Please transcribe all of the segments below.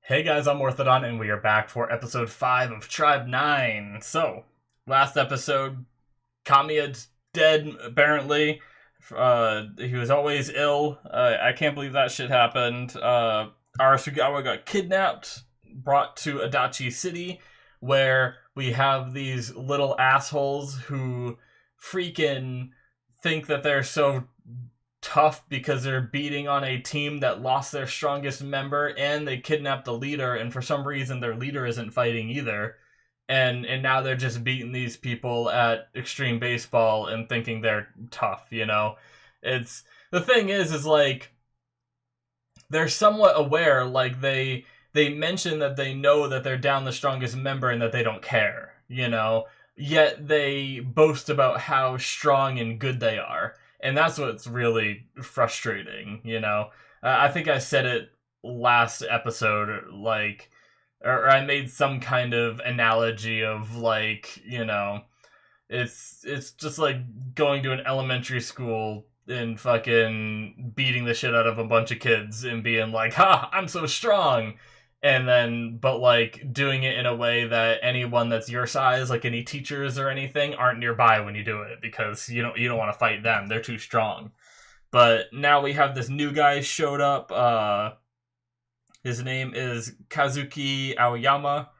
Hey guys, I'm Morthadon, and we are back for episode 5 of Tribe 9. So, last episode, Kamiya's dead, apparently. He was always ill. I can't believe that shit happened. Arasugawa got kidnapped, brought to Adachi City, where we have these little assholes who freaking think that they're so tough because they're beating on a team that lost their strongest member, and they kidnapped the leader, and for some reason their leader isn't fighting either. And now they're just beating these people at extreme baseball and thinking they're tough, you know? It's the thing is like they're somewhat aware, like they mention that they know that they're down the strongest member and that they don't care, you know? Yet they boast about how strong and good they are. And that's what's really frustrating, you know? I think I said it last episode, like, or I made some kind of analogy of, like, you know, it's just like going to an elementary school and fucking beating the shit out of a bunch of kids and being like, ha, I'm so strong. And then, but like doing it in a way that anyone that's your size, like any teachers or anything, aren't nearby when you do it because you don't want to fight them. They're too strong. But now we have this new guy showed up. His name is Kazuki Aoyama,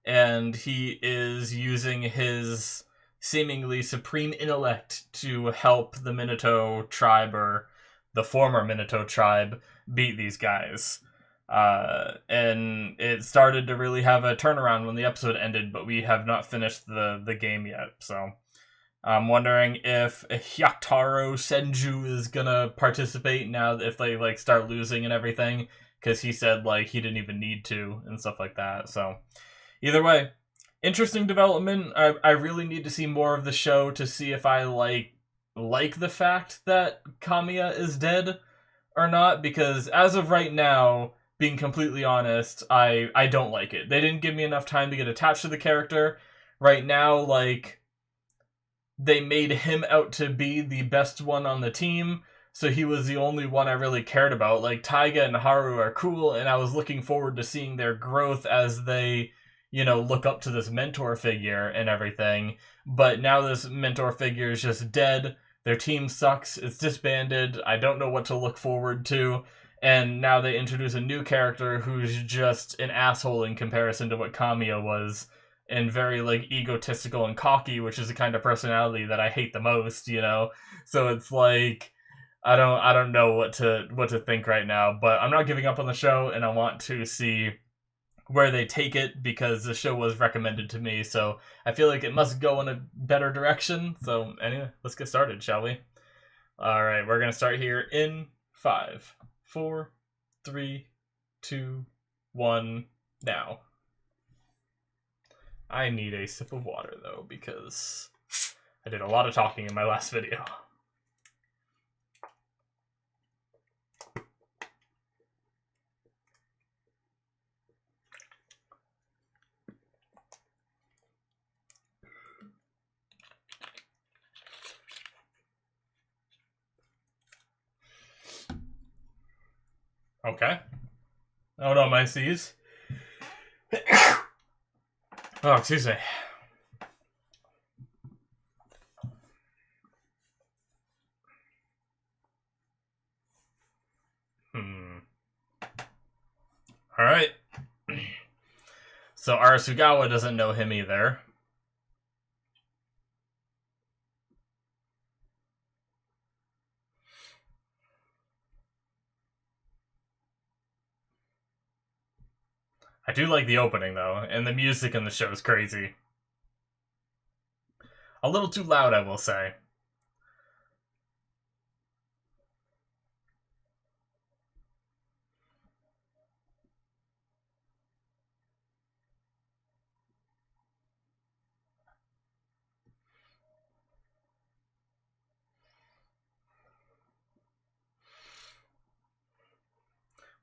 and he is using his seemingly supreme intellect to help the Minato tribe, or the former Minato tribe, beat these guys. And it started to really have a turnaround when the episode ended, but we have not finished the game yet, so I'm wondering if Hyaktaro Senju is gonna participate now if they like start losing and everything, because he said like he didn't even need to and stuff like that. So either way, interesting development. I really need to see more of the show to see if I like the fact that Kamiya is dead or not, because as of right now, being completely honest, I don't like it. They didn't give me enough time to get attached to the character. Right now, like, they made him out to be the best one on the team, so he was the only one I really cared about. Like, Taiga and Haru are cool, and I was looking forward to seeing their growth as they, you know, look up to this mentor figure and everything. But now this mentor figure is just dead. Their team sucks. It's disbanded. I don't know what to look forward to. And now they introduce a new character who's just an asshole in comparison to what Kamiya was, and very like egotistical and cocky, which is the kind of personality that I hate the most, you know? So it's like I don't know what to think right now, but I'm not giving up on the show, and I want to see where they take it because the show was recommended to me, so I feel like it must go in a better direction. So anyway, let's get started, shall we? Alright, we're gonna start here in 5, 4, 3, 2, 1, now. I need a sip of water though, because I did a lot of talking in my last video. Okay. Oh no, my C's. Oh, excuse me. Alright. So Arasugawa doesn't know him either. I do like the opening though, and the music in the show is crazy. A little too loud, I will say.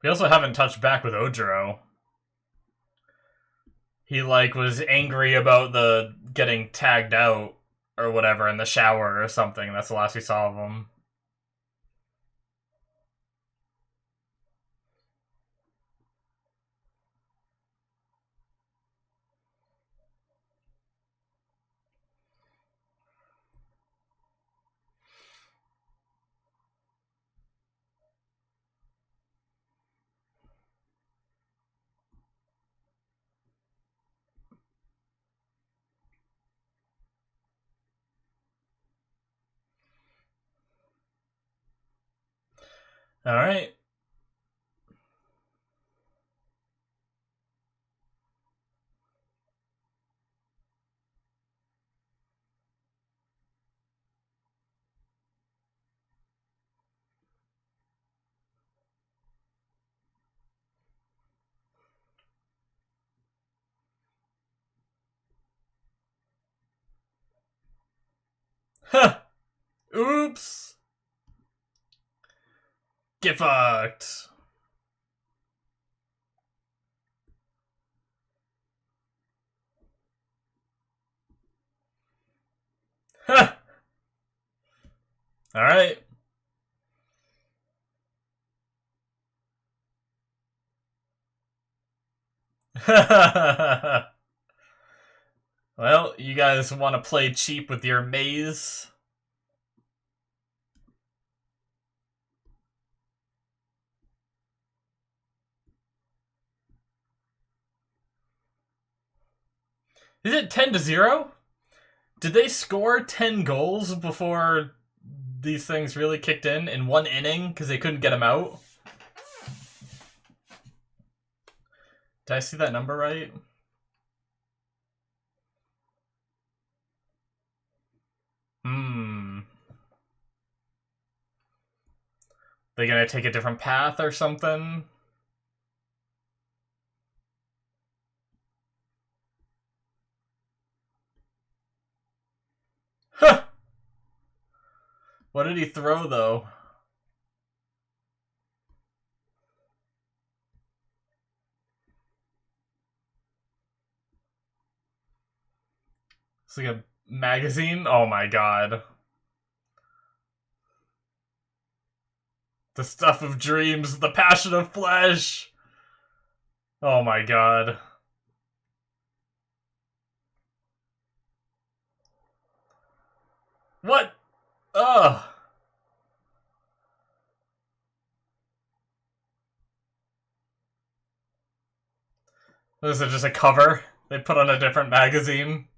We also haven't touched back with Ojiro. He like was angry about the getting tagged out or whatever in the shower or something. That's the last we saw of him. Alright. Huh! Oops! Get fucked! Huh! Alright. Well, you guys want to play cheap with your maze? Is it 10-0? Did they score 10 goals before these things really kicked in one inning because they couldn't get them out? Did I see that number right? They gonna take a different path or something? Huh! What did he throw, though? It's like a magazine? Oh my god. The stuff of dreams, the passion of flesh! Oh my god. What? Ugh. This is just a cover they put on a different magazine.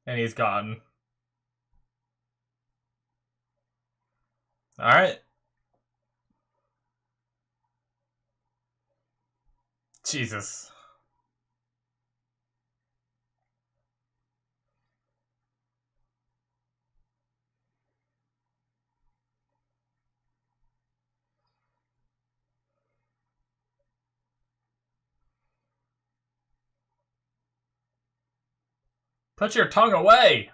And he's gone. Alright. Jesus. Put your tongue away!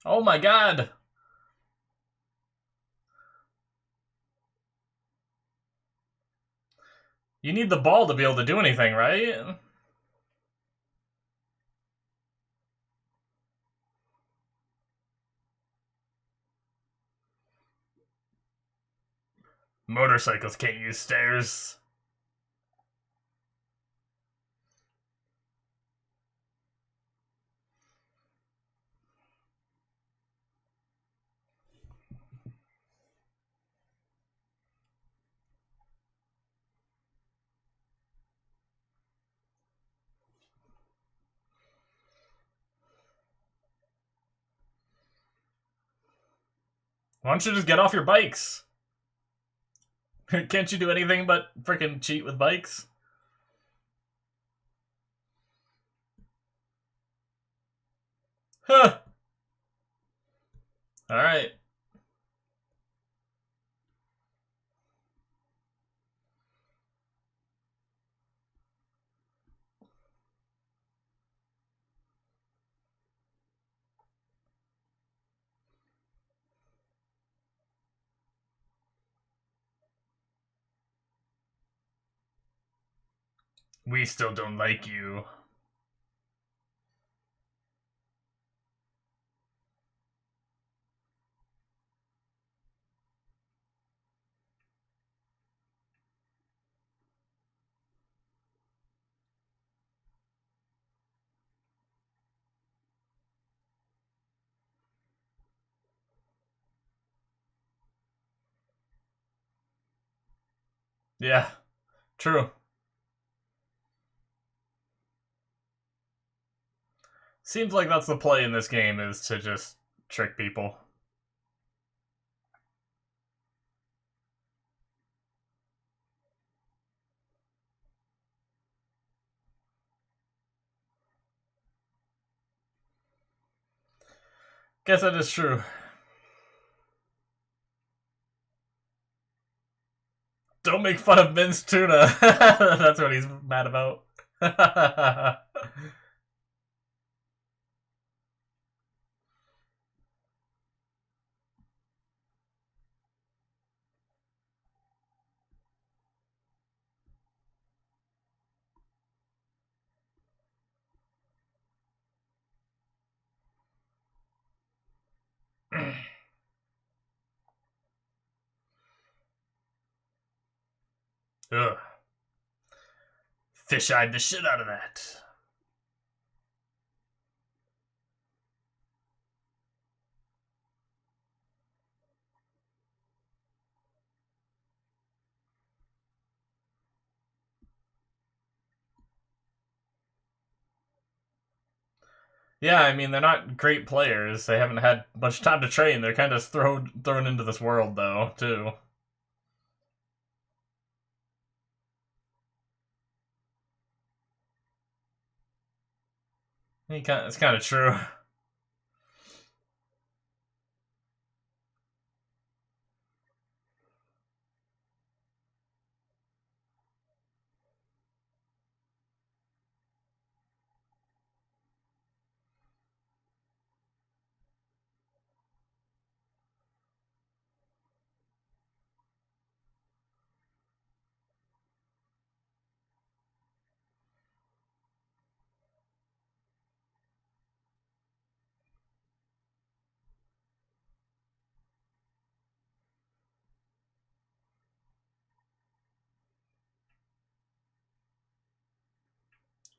Oh my god! You need the ball to be able to do anything, right? Motorcycles can't use stairs. Why don't you just get off your bikes? Can't you do anything but freaking cheat with bikes? Huh. Alright. We still don't like you. Yeah, true. Seems like that's the play in this game, is to just trick people. Guess that is true. Don't make fun of minced tuna. That's what he's mad about. Ugh. Fish-eyed the shit out of that. Yeah, I mean, they're not great players. They haven't had much time to train. They're kind of thrown into this world, though, too. It's kind of true.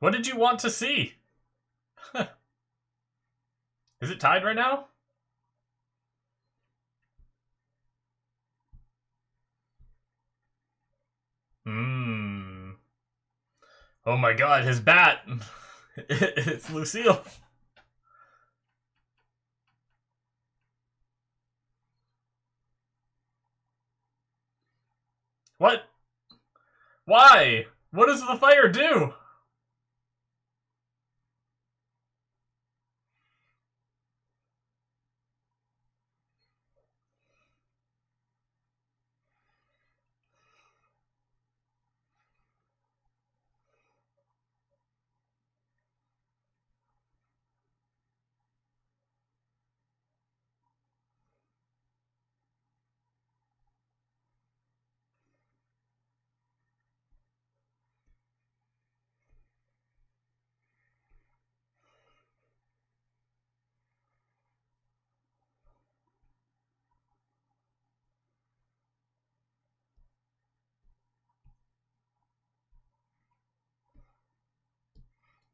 What did you want to see? Is it tied right now? Hmm. Oh my god, his bat! It's Lucille. What? Why? What does the fire do?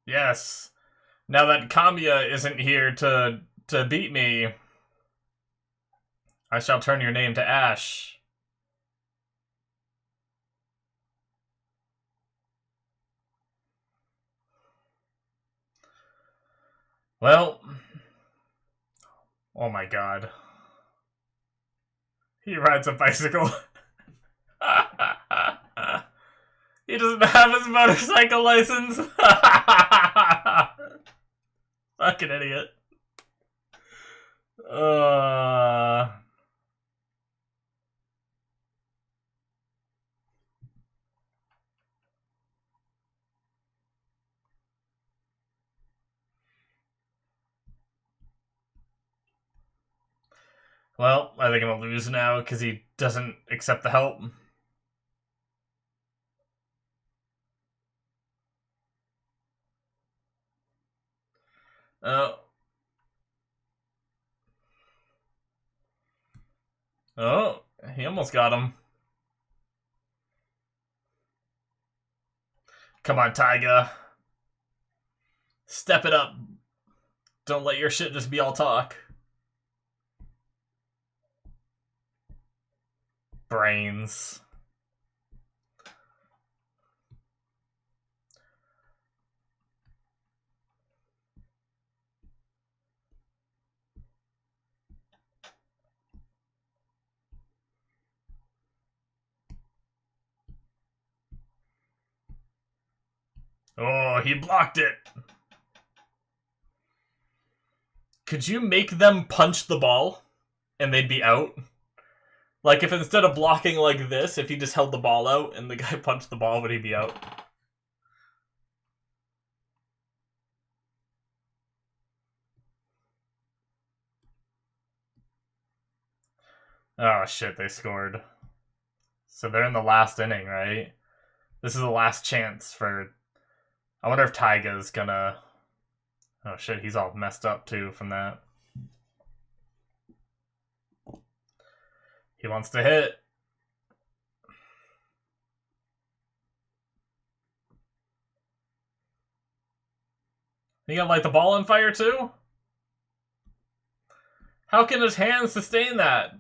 Yes. Now that Kamiya isn't here to beat me, I shall turn your name to ash. Well, oh my god. He rides a bicycle. He doesn't have his motorcycle license. Fucking idiot. Well, I think I'm gonna lose now because he doesn't accept the help. Oh. Oh, he almost got him. Come on, Taiga. Step it up. Don't let your shit just be all talk. Brains. Oh, he blocked it. Could you make them punch the ball and they'd be out? Like, if instead of blocking like this, if he just held the ball out and the guy punched the ball, would he be out? Oh shit, they scored. So they're in the last inning, right? This is the last chance for... I wonder if Taiga's gonna... Oh shit, he's all messed up too from that. He wants to hit. He gonna light the ball on fire too? How can his hands sustain that?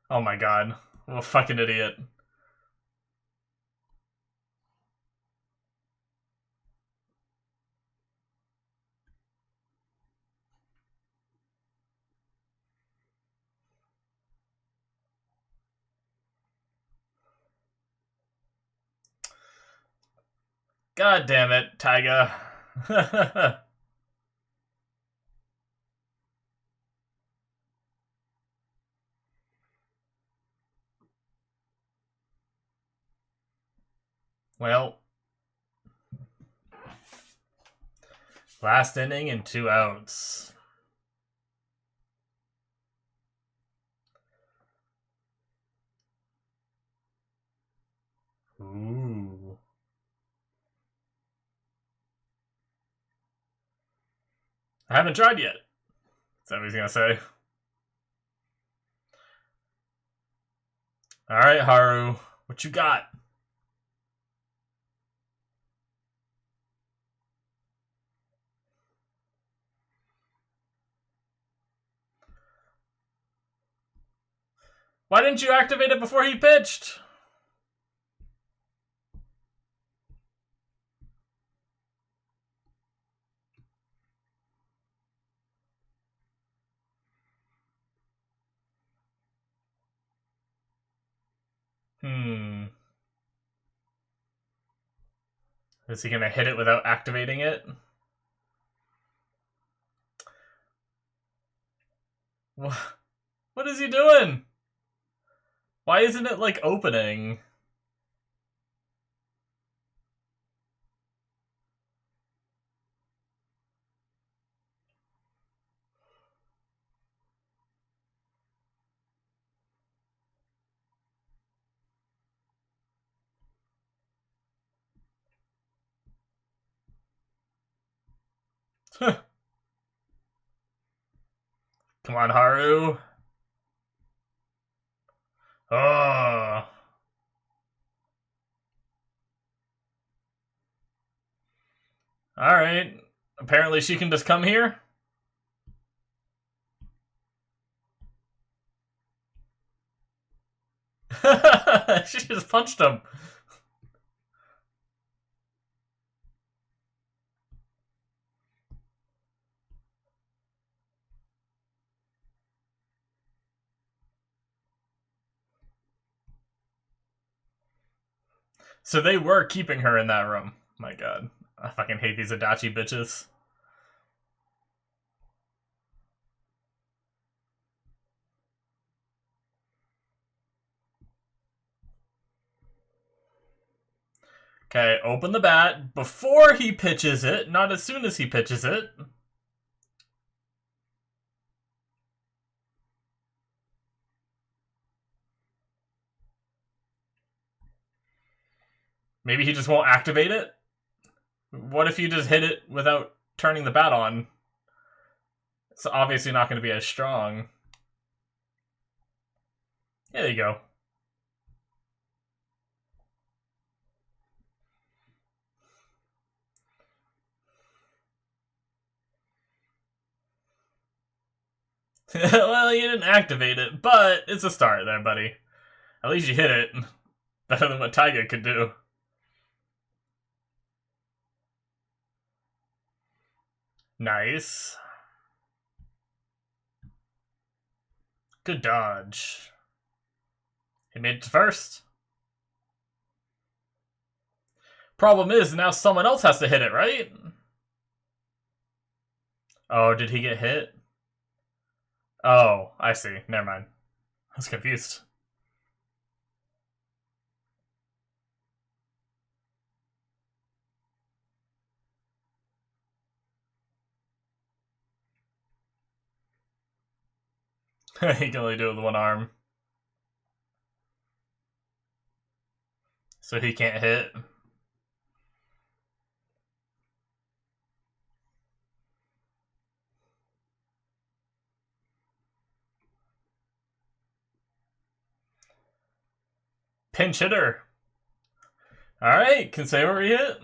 Oh my god. What a fucking idiot. God damn it, Taiga. Well, last inning and 2 outs. Ooh. I haven't tried yet. Is that what he's gonna say? Alright, Haru. What you got? Why didn't you activate it before he pitched? Is he gonna hit it without activating it? What is he doing? Why isn't it, like, opening? Come on, Haru. Oh. Alright. Apparently she can just come here? She just punched him. So they were keeping her in that room. My god. I fucking hate these Adachi bitches. Okay, open the bat before he pitches it, not as soon as he pitches it. Maybe he just won't activate it? What if you just hit it without turning the bat on? It's obviously not going to be as strong. Yeah, there you go. Well, you didn't activate it, but it's a start there, buddy. At least you hit it. Better than what Taiga could do. Nice. Good dodge. He made it to first. Problem is, now someone else has to hit it, right? Oh, did he get hit? Oh, I see. Never mind. I was confused. He can only do it with one arm. So he can't hit. Pinch hitter. Alright, can say where he hit.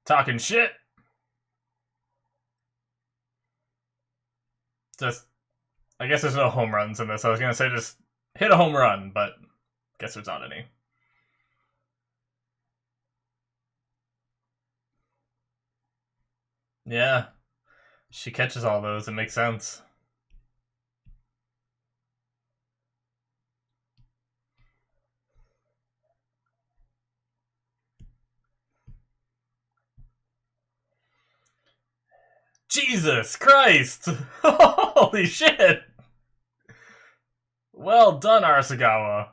Talking shit. Just, I guess there's no home runs in this. I was gonna say just hit a home run, but guess there's not any. Yeah, she catches all those. It makes sense. Jesus Christ! Holy shit! Well done, Arasagawa.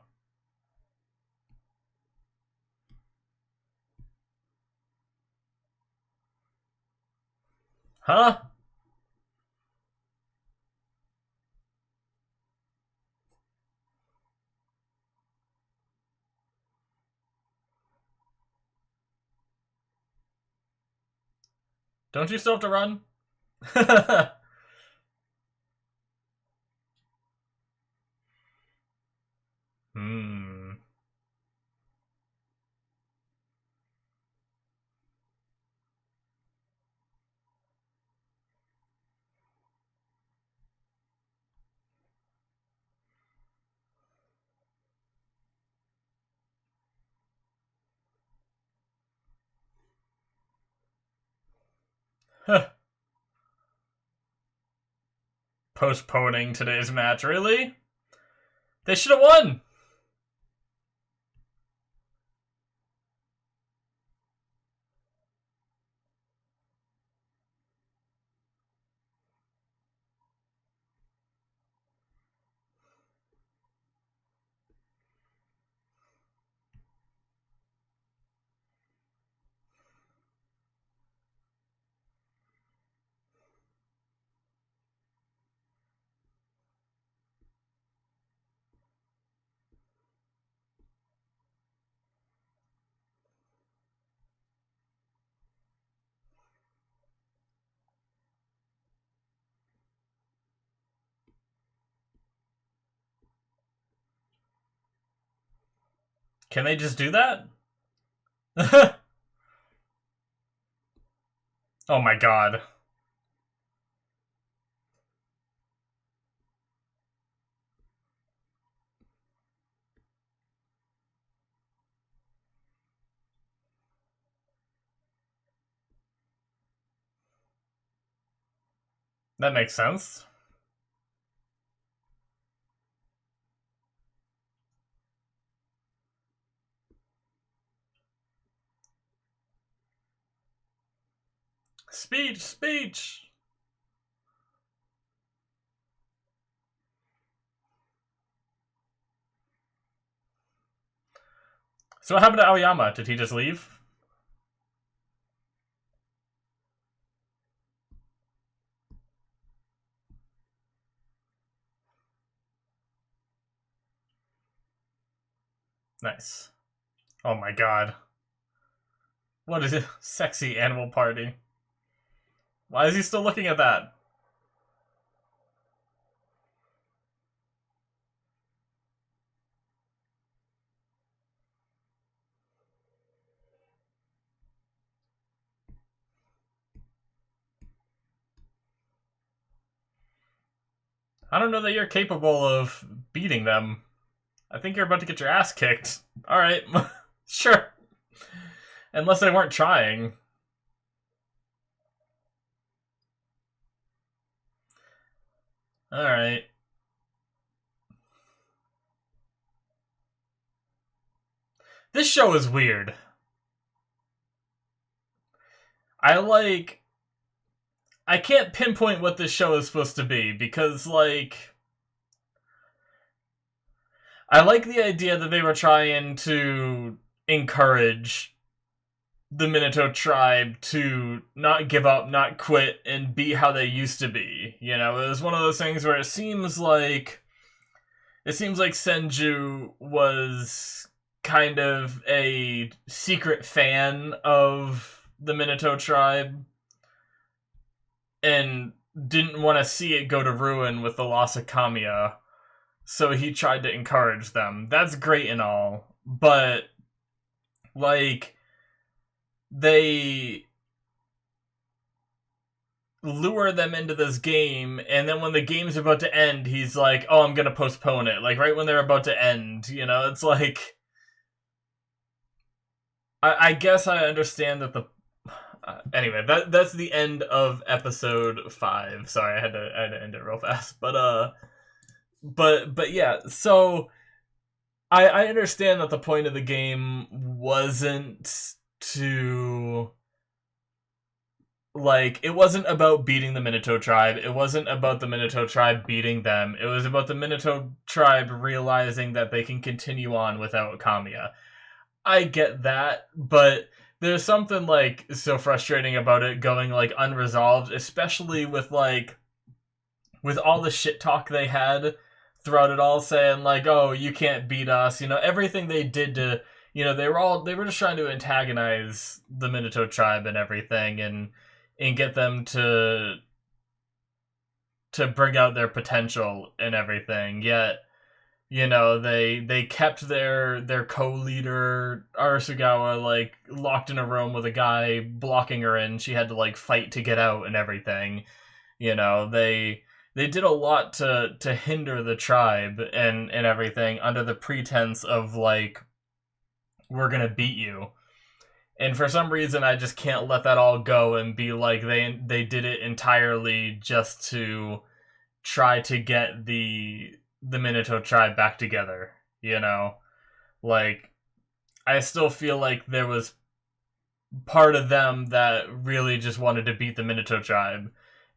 Huh? Don't you still have to run? Hmm. Postponing today's match, really? They should have won! Can they just do that? Oh my god. That makes sense. Speech, speech! So what happened to Aoyama? Did he just leave? Nice. Oh my god. What is it? Sexy animal party. Why is he still looking at that? I don't know that you're capable of beating them. I think you're about to get your ass kicked. Alright, sure. Unless they weren't trying. Alright. This show is weird. I can't pinpoint what this show is supposed to be, because, I like the idea that they were trying to encourage the Minato tribe to not give up, not quit, and be how they used to be. You know, it was one of those things where it seems like Senju was kind of a secret fan of the Minato tribe and didn't want to see it go to ruin with the loss of Kamiya. So he tried to encourage them. That's great and all, but they lure them into this game, and then when the game's about to end, he's like, "Oh, I'm gonna postpone it." Like right when they're about to end, you know, it's like, I guess I understand that the. Anyway, that's the end of episode 5. Sorry, I had to end it real fast, but yeah. So I understand that the point of the game wasn't to, it wasn't about beating the Minato tribe. It wasn't about the Minato tribe beating them. It was about the Minato tribe realizing that they can continue on without Kamiya. I get that, but there's something so frustrating about it going unresolved, especially with all the shit talk they had throughout it all, saying "Oh, you can't beat us." You know, everything they did to, they were just trying to antagonize the Minato tribe and everything, and get them to bring out their potential and everything. Yet, they kept their co-leader Arasugawa locked in a room with a guy blocking her in. She had to fight to get out and everything. They did a lot to hinder the tribe and everything under the pretense of we're gonna beat you. And for some reason, I just can't let that all go and be like they did it entirely just to try to get the Minato tribe back together. I still feel like there was part of them that really just wanted to beat the Minato tribe.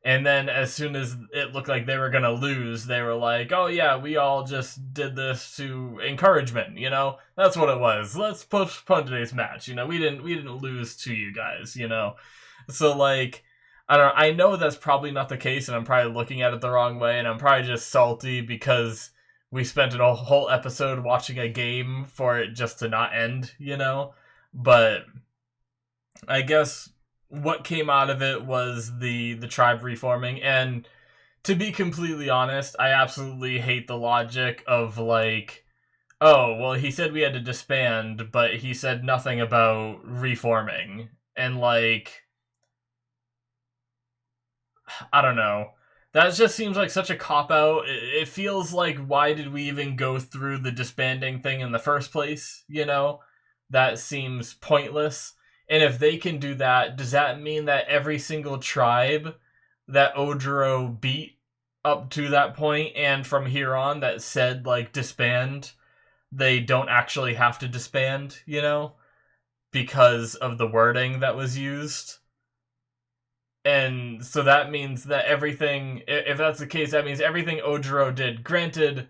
And then as soon as it looked like they were going to lose, they were like, "Oh yeah, we all just did this to encouragement, That's what it was. Let's postpone today's match, We didn't lose to you guys, So I don't know, I know that's probably not the case, and I'm probably looking at it the wrong way, and I'm probably just salty because we spent a whole episode watching a game for it just to not end, But I guess what came out of it was the tribe reforming, and to be completely honest, I absolutely hate the logic of oh, well, he said we had to disband, but he said nothing about reforming. And I don't know. That just seems like such a cop-out. It feels like, why did we even go through the disbanding thing in the first place, That seems pointless. And if they can do that, does that mean that every single tribe that Ojiro beat up to that point, and from here on, that said, disband, they don't actually have to disband, Because of the wording that was used? And so that means that everything, if that's the case, that means everything Ojiro did. Granted,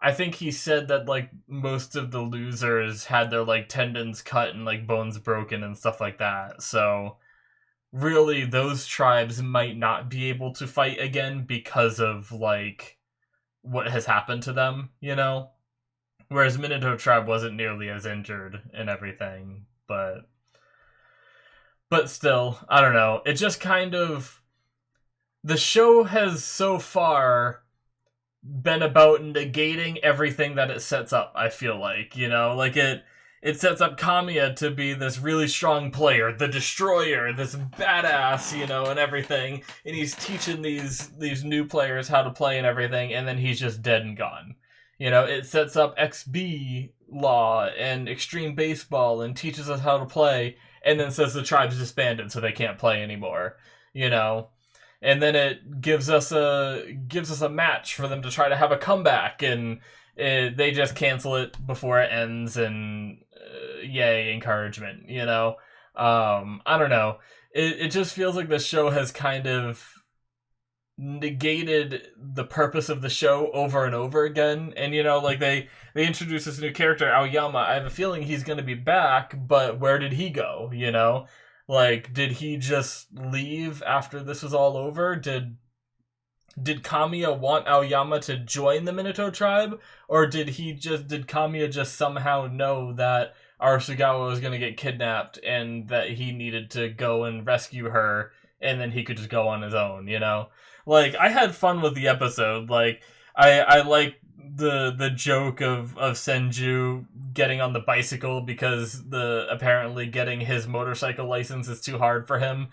I think he said that most of the losers had their tendons cut and bones broken and stuff like that. So really, those tribes might not be able to fight again because of what has happened to them, Whereas Minato tribe wasn't nearly as injured and everything, but still, I don't know. It just kind of, the show has so far been about negating everything that it sets up, I feel like, it sets up Kamiya to be this really strong player, the destroyer, this badass, and everything. And he's teaching these new players how to play and everything, and then he's just dead and gone. It sets up XB law and extreme baseball and teaches us how to play, and then says the tribe's disbanded so they can't play anymore. And then it gives us a match for them to try to have a comeback, and they just cancel it before it ends, and yay, encouragement, I don't know. It just feels like the show has kind of negated the purpose of the show over and over again. And, like they introduce this new character, Aoyama. I have a feeling he's going to be back, but where did he go, Like, did he just leave after this was all over? Did Kamiya want Aoyama to join the Minato tribe? Or did Kamiya just somehow know that Arasugawa was going to get kidnapped and that he needed to go and rescue her, and then he could just go on his own, Like, I had fun with the episode. Like, I like the joke of Senju getting on the bicycle because apparently getting his motorcycle license is too hard for him.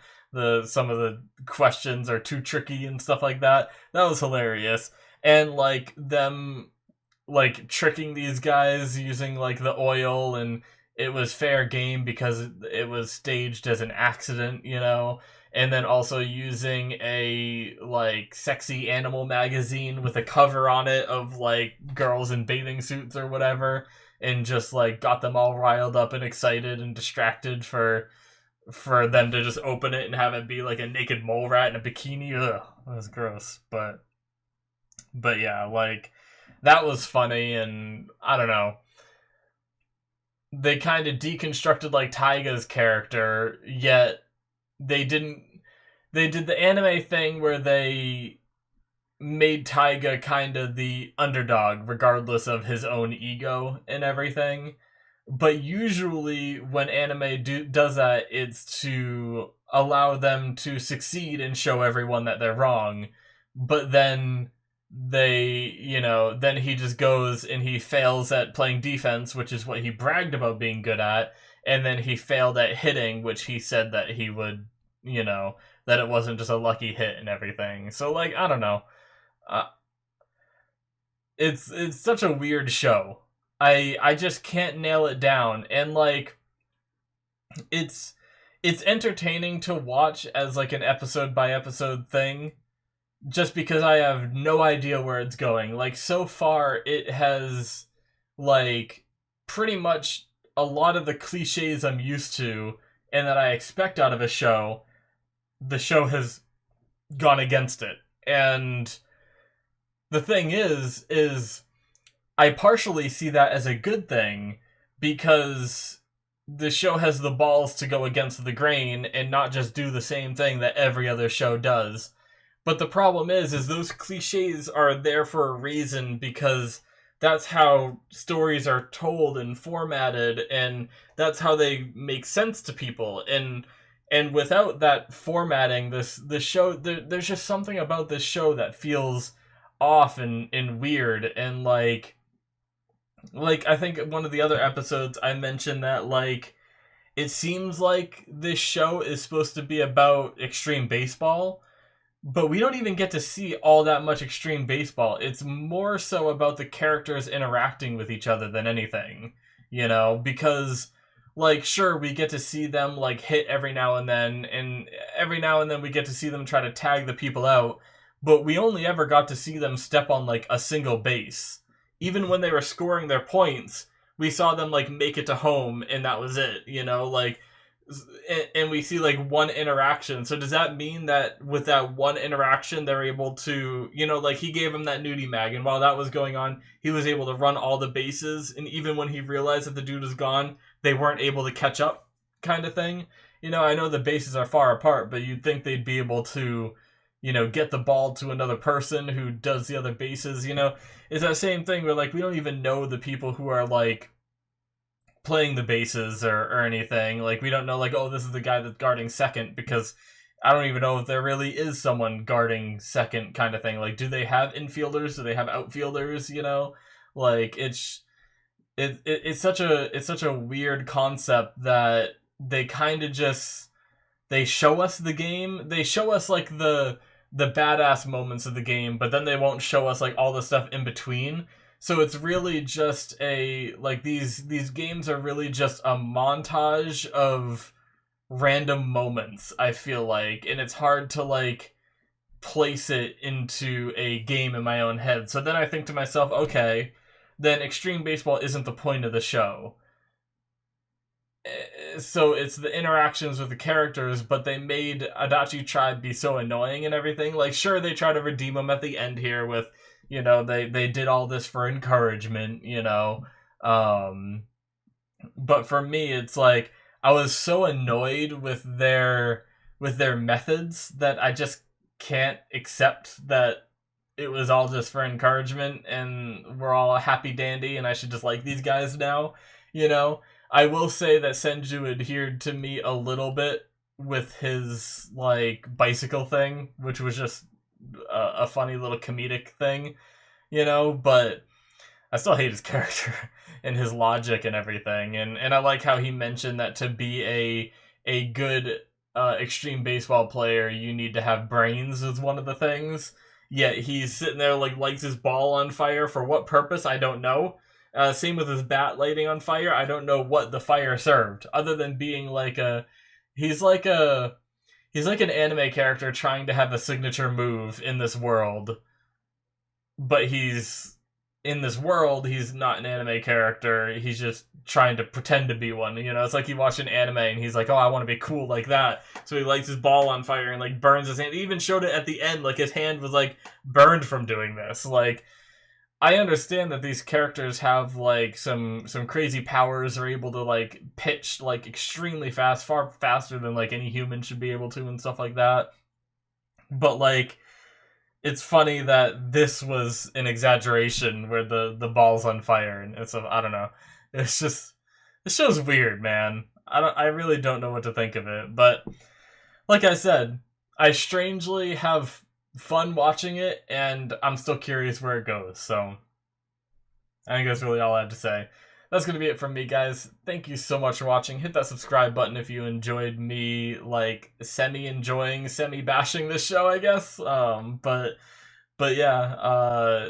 Some of the questions are too tricky and stuff like that. That was hilarious. And like them like tricking these guys using like the oil, and it was fair game because it was staged as an accident, and then also using a like sexy animal magazine with a cover on it of like girls in bathing suits or whatever, and just like got them all riled up and excited and distracted for them to just open it and have it be like a naked mole rat in a bikini. Ugh, that was gross. But yeah, like that was funny, and I don't know. They kind of deconstructed like Taiga's character, yet they did the anime thing where they made Taiga kind of the underdog regardless of his own ego and everything. But usually when anime does that, it's to allow them to succeed and show everyone that they're wrong. But then then he just goes and he fails at playing defense, which is what he bragged about being good at. And then he failed at hitting, which he said that he would, that it wasn't just a lucky hit and everything. So, like, I don't know. It's such a weird show. I just can't nail it down. And, like, it's entertaining to watch as, like, an episode-by-episode thing, just because I have no idea where it's going. Like, so far, it has, like, pretty much a lot of the cliches I'm used to and that I expect out of a show. The show has gone against it. And the thing is I partially see that as a good thing, because the show has the balls to go against the grain and not just do the same thing that every other show does. But the problem is those cliches are there for a reason, because that's how stories are told and formatted, and that's how they make sense to people. And without that formatting, the show, there's just something about this show that feels off and weird. And like I think one of the other episodes I mentioned that, like, it seems like this show is supposed to be about extreme baseball, but we don't even get to see all that much extreme baseball. It's more so about the characters interacting with each other than anything, because, like, sure, we get to see them, like, hit every now and then we get to see them try to tag the people out, but we only ever got to see them step on, like, a single base. Even when they were scoring their points, we saw them, like, make it to home, and that was it, like, and we see, like, one interaction. So does that mean that with that one interaction, they're able to, like, he gave him that nudie mag, and while that was going on, he was able to run all the bases, and even when he realized that the dude was gone, they weren't able to catch up, kind of thing. I know the bases are far apart, but you'd think they'd be able to, get the ball to another person who does the other bases, It's that same thing where, like, we don't even know the people who are, like, playing the bases or anything. Like, we don't know, like, oh, this is the guy that's guarding second, because I don't even know if there really is someone guarding second, kind of thing. Like, do they have infielders? Do they have outfielders? Like, it's such a weird concept that they kind of just they show us the game, they show us like the badass moments of the game, but then they won't show us like all the stuff in between. So it's really just a like these games are really just a montage of random moments, I feel like, and it's hard to like place it into a game in my own head. So then I think to myself, okay, then Extreme Baseball isn't the point of the show. So it's the interactions with the characters, but they made Adachi Tribe be so annoying and everything. Like, sure, they try to redeem him at the end here with, they did all this for encouragement, but for me, it's like I was so annoyed with their methods that I just can't accept that it was all just for encouragement and we're all a happy dandy and I should just like these guys now, I will say that Senju adhered to me a little bit with his like bicycle thing, which was just a funny little comedic thing, but I still hate his character and his logic and everything. And I like how he mentioned that to be a good extreme baseball player, you need to have brains is one of the things. Yet he's sitting there like lights his ball on fire for what purpose? I don't know. Same with his bat lighting on fire. I don't know what the fire served, other than being like he's like an anime character trying to have a signature move in this world, but he's not an anime character. He's just trying to pretend to be one. It's like you watch an anime and he's like, oh, I want to be cool like that. So he lights his ball on fire and like burns his hand. He even showed it at the end, like his hand was like burned from doing this. Like, I understand that these characters have like some crazy powers, are able to like pitch like extremely fast, far faster than like any human should be able to and stuff like that. But like, it's funny that this was an exaggeration where the ball's on fire and it's I don't know. It's just, this show's weird, man. I really don't know what to think of it. But like I said, I strangely have fun watching it, and I'm still curious where it goes. So I think that's really all I have to say. That's going to be it from me, guys. Thank you so much for watching. Hit that subscribe button if you enjoyed me, like, semi-enjoying, semi-bashing this show, I guess. But yeah,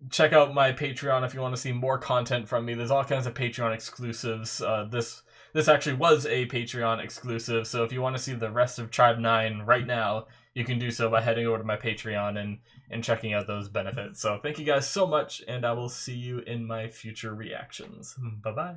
check out my Patreon if you want to see more content from me. There's all kinds of Patreon exclusives. This actually was a Patreon exclusive, so if you want to see the rest of Tribe 9 right now, you can do so by heading over to my Patreon and checking out those benefits. So thank you guys so much, and I will see you in my future reactions. Bye-bye.